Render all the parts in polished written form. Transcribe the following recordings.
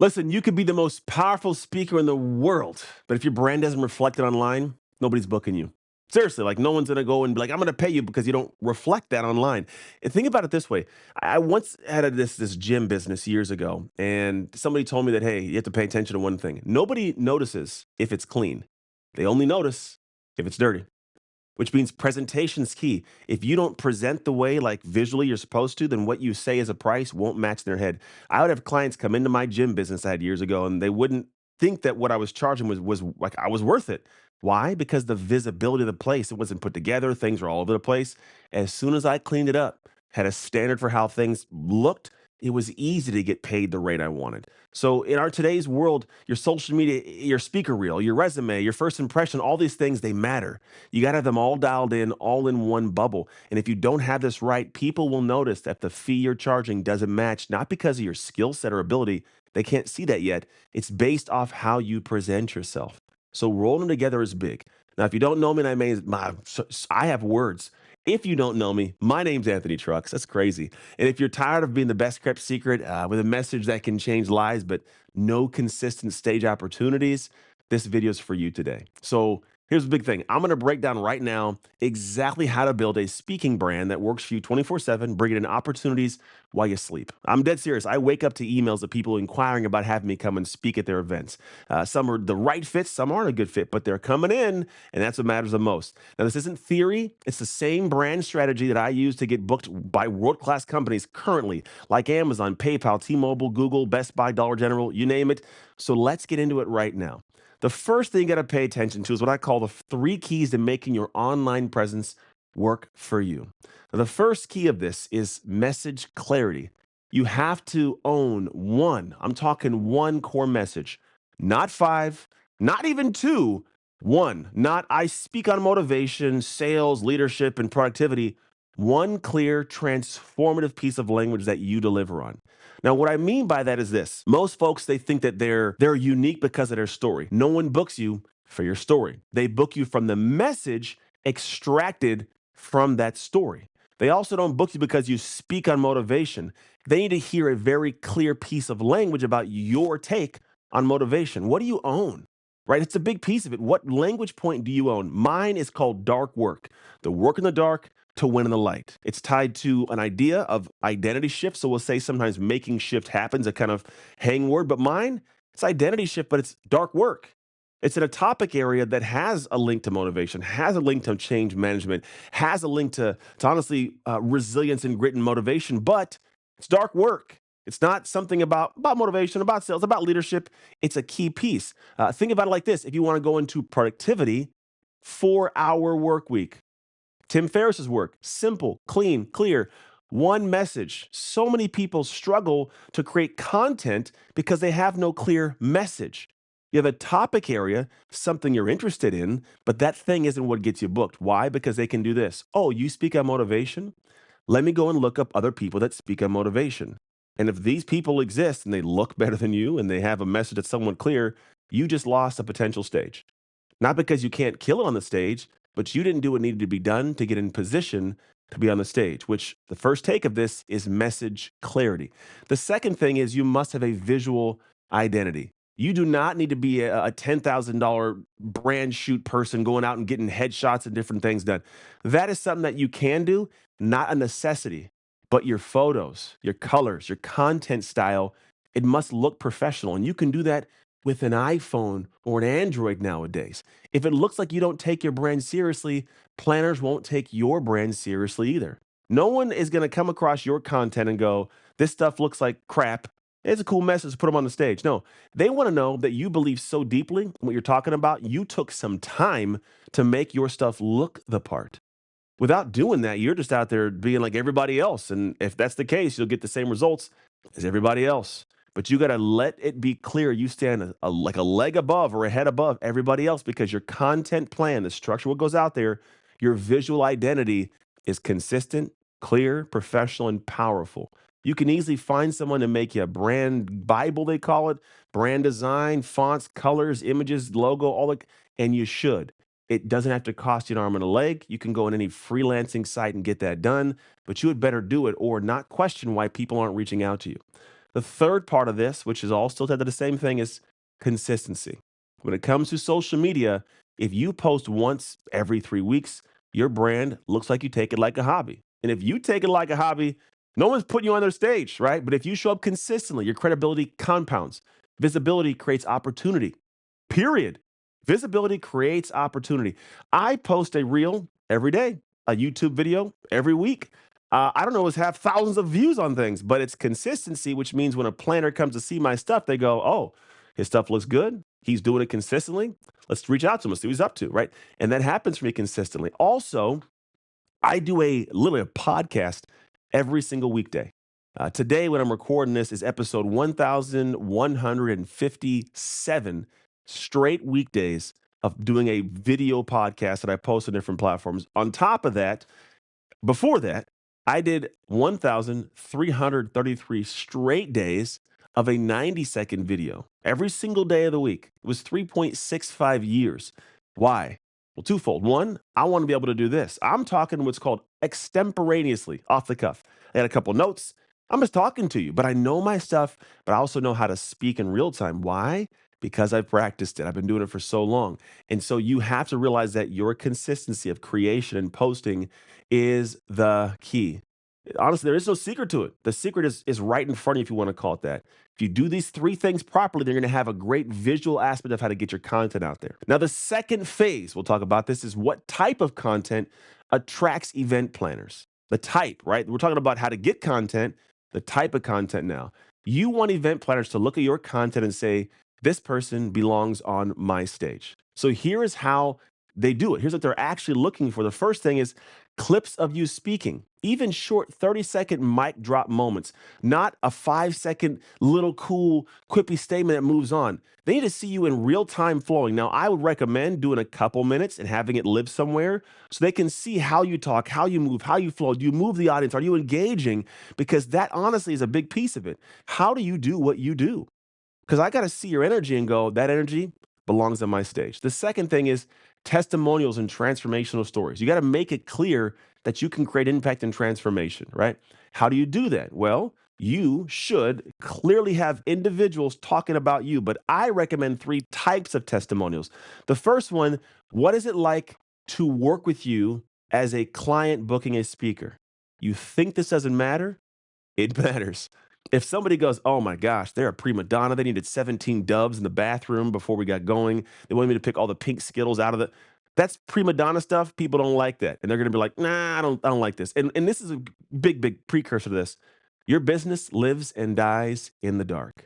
Listen, you could be the most powerful speaker in the world, but if your brand doesn't reflect it online, nobody's booking you. Seriously, like no one's gonna go and be like, I'm gonna pay you because you don't reflect that online. And think about it this way. I once had this gym business years ago, and somebody told me that, hey, you have to pay attention to one thing. Nobody notices if it's clean. They only notice if it's dirty, which means presentation's key. If you don't present the way like visually you're supposed to, then what you say as a price won't match their head. I would have clients come into my gym business I had years ago and they wouldn't think that what I was charging was like I was worth it. Why? Because the visibility of the place, it wasn't put together, things were all over the place. As soon as I cleaned it up, had a standard for how things looked, it was easy to get paid the rate I wanted. So in our today's world, your social media, your speaker reel, your resume, your first impression, all these things they matter. You got to have them all dialed in, all in one bubble. And if you don't have this right, people will notice that the fee you're charging doesn't match, not because of your skill set or ability. They can't see that yet. It's based off how you present yourself. So rolling together is big. Now, if you don't know me, and I have words. If you don't know me, my name's Anthony Trucks. That's crazy. And if you're tired of being the best kept secret with a message that can change lives, but no consistent stage opportunities, this video is for you today. So here's the big thing. I'm going to break down right now exactly how to build a speaking brand that works for you 24/7, bringing in opportunities while you sleep. I'm dead serious. I wake up to emails of people inquiring about having me come and speak at their events. Some are the right fits, some aren't a good fit, but they're coming in, and that's what matters the most. Now, this isn't theory. It's the same brand strategy that I use to get booked by world-class companies currently, like Amazon, PayPal, T-Mobile, Google, Best Buy, Dollar General, you name it. So let's get into it right now. The first thing you got to pay attention to is what I call the three keys to making your online presence work for you. Now, the first key of this is message clarity. You have to own one, I'm talking one core message, not five, not even two, one. Not I speak on motivation, sales, leadership, and productivity. One clear, transformative piece of language that you deliver on. Now, what I mean by that is this. Most folks they think that they're unique because of their story. No one books you for your story. They book you from the message extracted from that story. They also don't book you because you speak on motivation. They need to hear a very clear piece of language about your take on motivation. What do you own? Right? It's a big piece of it. What language point do you own? Mine is called dark work. The work in the dark to win in the light. It's tied to an idea of identity shift. So we'll say sometimes making shift happens, a kind of hang word. But mine, it's identity shift, but it's dark work. It's in a topic area that has a link to motivation, has a link to change management, has a link to honestly resilience and grit and motivation, but it's dark work. It's not something about motivation, about sales, about leadership. It's a key piece. Think about it like this: if you want to go into productivity, 4-hour work week. Tim Ferriss's work, simple, clean, clear, one message. So many people struggle to create content because they have no clear message. You have a topic area, something you're interested in, but that thing isn't what gets you booked. Why? Because they can do this. Oh, you speak on motivation? Let me go and look up other people that speak on motivation. And if these people exist and they look better than you and they have a message that's somewhat clear, you just lost a potential stage. Not because you can't kill it on the stage, but you didn't do what needed to be done to get in position to be on the stage, which the first take of this is message clarity. The second thing is you must have a visual identity. You do not need to be a $10,000 brand shoot person going out and getting headshots and different things done. That is something that you can do, not a necessity, but your photos, your colors, your content style, it must look professional. And you can do that with an iPhone or an Android nowadays. If it looks like you don't take your brand seriously, planners won't take your brand seriously either. No one is going to come across your content and go, this stuff looks like crap. It's a cool message, put them on the stage. No, they want to know that you believe so deeply in what you're talking about, you took some time to make your stuff look the part. Without doing that, you're just out there being like everybody else. And if that's the case, you'll get the same results as everybody else. But you got to let it be clear you stand like a leg above or a head above everybody else because your content plan, the structure, what goes out there, your visual identity is consistent, clear, professional, and powerful. You can easily find someone to make you a brand Bible, they call it, brand design, fonts, colors, images, logo, all that, and you should. It doesn't have to cost you an arm and a leg. You can go on any freelancing site and get that done, but you had better do it or not question why people aren't reaching out to you. The third part of this, which is all still tied to the same thing, is consistency. When it comes to social media, if you post once every 3 weeks, your brand looks like you take it like a hobby. And if you take it like a hobby, no one's putting you on their stage, right? But if you show up consistently, your credibility compounds. Visibility creates opportunity. Period. Visibility creates opportunity. I post a reel every day, a YouTube video every week. I don't always have thousands of views on things, but it's consistency, which means when a planner comes to see my stuff, they go, oh, his stuff looks good. He's doing it consistently. Let's reach out to him and see what he's up to, right? And that happens for me consistently. Also, I do literally a podcast every single weekday. Today, when I'm recording this, is episode 1157 straight weekdays of doing a video podcast that I post on different platforms. On top of that, before that, I did 1,333 straight days of a 90-second video every single day of the week. It was 3.65 years. Why? Well, twofold. One, I want to be able to do this. I'm talking what's called extemporaneously, off the cuff. I had a couple notes. I'm just talking to you, but I know my stuff, but I also know how to speak in real time. Why? Because I've practiced it. I've been doing it for so long. And so you have to realize that your consistency of creation and posting is the key. Honestly, there is no secret to it. The secret is right in front of you, if you want to call it that. If you do these three things properly, they're going to have a great visual aspect of how to get your content out there. Now, the second phase, we'll talk about this, is what type of content attracts event planners. The type, right? We're talking about how to get content, the type of content now. You want event planners to look at your content and say, this person belongs on my stage. So here is how they do it. Here's what they're actually looking for. The first thing is clips of you speaking, even short 30-second mic drop moments, not a 5-second little cool, quippy statement that moves on. They need to see you in real time flowing. Now, I would recommend doing a couple minutes and having it live somewhere so they can see how you talk, how you move, how you flow. Do you move the audience? Are you engaging? Because that honestly is a big piece of it. How do you do what you do? Because I got to see your energy and go, that energy belongs on my stage. The second thing is testimonials and transformational stories. You got to make it clear that you can create impact and transformation, right? How do you do that? Well, you should clearly have individuals talking about you, but I recommend three types of testimonials. The first one, what is it like to work with you as a client booking a speaker? You think this doesn't matter? It matters. If somebody goes, oh my gosh, they're a prima donna. They needed 17 doves in the bathroom before we got going. They wanted me to pick all the pink Skittles out of the. That's prima donna stuff. People don't like that. And they're going to be like, nah, I don't like this. And this is a big precursor to this. Your business lives and dies in the dark.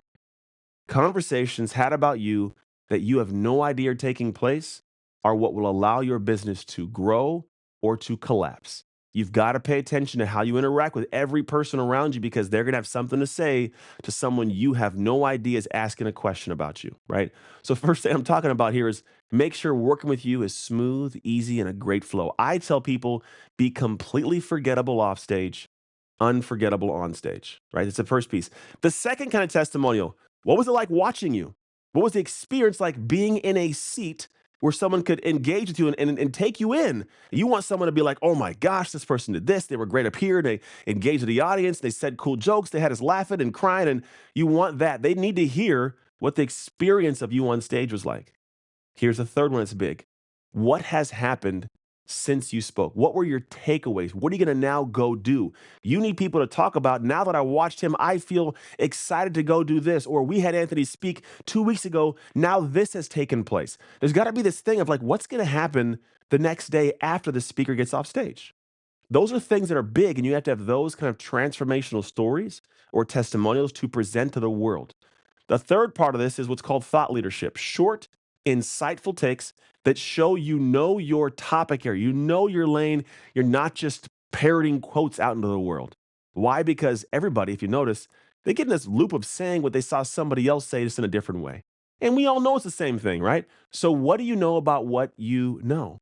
Conversations had about you that you have no idea are taking place are what will allow your business to grow or to collapse. You've got to pay attention to how you interact with every person around you because they're going to have something to say to someone you have no idea is asking a question about you, right? So, first thing I'm talking about here is make sure working with you is smooth, easy, and a great flow. I tell people be completely forgettable off stage, unforgettable on stage, right? It's the first piece. The second kind of testimonial, what was it like watching you? What was the experience like being in a seat where someone could engage with you and take you in? You want someone to be like, oh my gosh, this person did this. They were great up here. They engaged with the audience. They said cool jokes. They had us laughing and crying. And you want that. They need to hear what the experience of you on stage was like. Here's the third one that's big. What has happened since you spoke? What were your takeaways? What are you going to now go do? You need people to talk about. Now that I watched him, I feel excited to go do this. Or we had Anthony speak 2 weeks ago. Now this has taken place. There's got to be this thing of like, what's going to happen the next day after the speaker gets off stage? Those are things that are big, and you have to have those kind of transformational stories or testimonials to present to the world. The third part of this is what's called thought leadership. Short, insightful takes that show you know your topic area, you know your lane. You're not just parroting quotes out into the world. Why? Because everybody, if you notice, they get in this loop of saying what they saw somebody else say just in a different way. And we all know it's the same thing, right? So what do you know about what you know?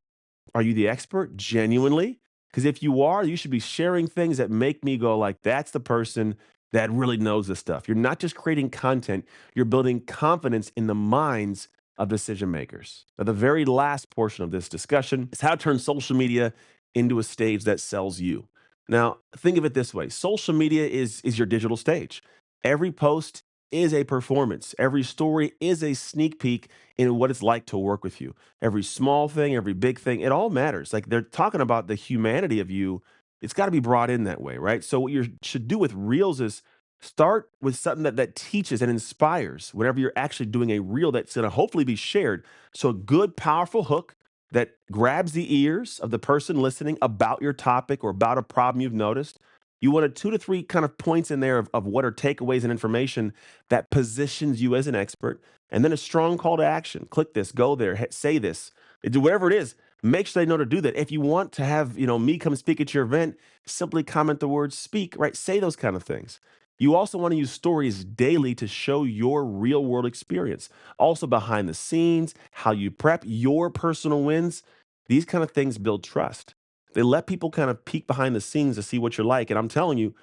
Are you the expert genuinely? Because if you are, you should be sharing things that make me go like, that's the person that really knows this stuff. You're not just creating content, you're building confidence in the minds of decision makers. Now, the very last portion of this discussion is how to turn social media into a stage that sells you. Now, think of it this way. Social media is your digital stage. Every post is a performance. Every story is a sneak peek in what it's like to work with you. Every small thing, every big thing, it all matters. Like they're talking about the humanity of you. It's got to be brought in that way, right? So what you should do with reels is start with something that teaches and inspires whenever you're actually doing a reel that's going to hopefully be shared. So a good, powerful hook that grabs the ears of the person listening about your topic or about a problem you've noticed. You want a 2 to 3 kind of points in there of what are takeaways and information that positions you as an expert, and then a strong call to action. Click this, go there, say this, do whatever it is. Make sure they know to do that. If you want to have me come speak at your event, simply comment the word "speak." Right, say those kind of things. You also want to use stories daily to show your real world experience. Also, behind the scenes, how you prep, your personal wins. These kind of things build trust. They let people kind of peek behind the scenes to see what you're like. And I'm telling you,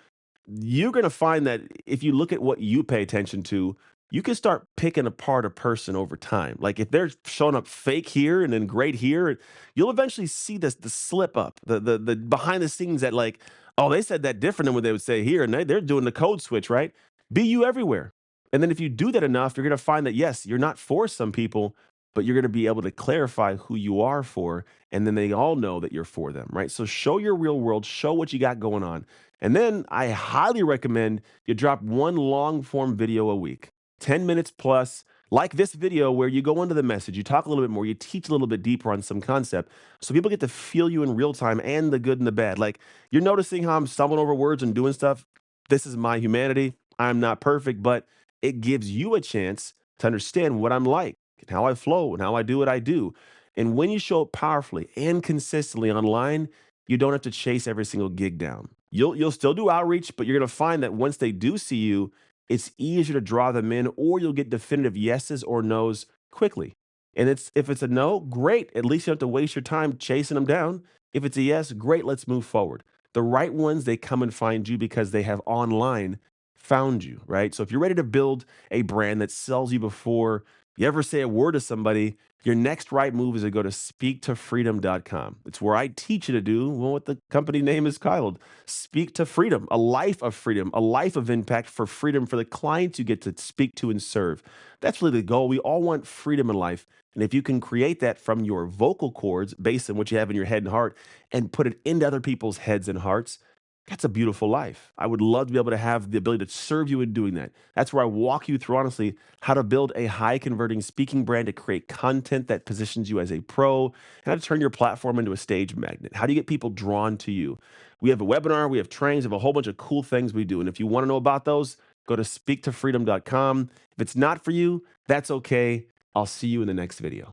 you're going to find that if you look at what you pay attention to, you can start picking apart a person over time. Like if they're showing up fake here and then great here, you'll eventually see this the slip up, the behind the scenes that like, oh, they said that different than what they would say here, and they're doing the code switch, right? Be you everywhere. And then if you do that enough, you're going to find that yes, you're not for some people, but you're going to be able to clarify who you are for, and then they all know that you're for them, right? So show your real world, show what you got going on, and then I highly recommend you drop one long form video a week, 10 minutes plus, like this video where you go into the message, you talk a little bit more, you teach a little bit deeper on some concept. So people get to feel you in real time and the good and the bad. Like you're noticing how I'm stumbling over words and doing stuff. This is my humanity. I'm not perfect, but it gives you a chance to understand what I'm like and how I flow and how I do what I do. And when you show up powerfully and consistently online, you don't have to chase every single gig down. You'll still do outreach, but you're gonna find that once they do see you, it's easier to draw them in, or you'll get definitive yeses or nos quickly. And it's if it's a no, great. At least you don't have to waste your time chasing them down. If it's a yes, great. Let's move forward. The right ones, they come and find you because they have online found you, right? So if you're ready to build a brand that sells you before you ever say a word to somebody, your next right move is to go to speaktofreedom.com. It's where I teach you to do well, what the company name is called: speak to freedom, a freedom, a life of impact for freedom for the clients you get to speak to and serve. That's really the goal. We all want freedom in life. And if you can create that from your vocal cords based on what you have in your head and heart and put it into other people's heads and hearts, that's a beautiful life. I would love to be able to have the ability to serve you in doing that. That's where I walk you through, honestly, how to build a high converting speaking brand to create content that positions you as a pro, and how to turn your platform into a stage magnet. How do you get people drawn to you? We have a webinar, we have trainings, we have a whole bunch of cool things we do. And if you want to know about those, go to speaktofreedom.com. If it's not for you, that's okay. I'll see you in the next video.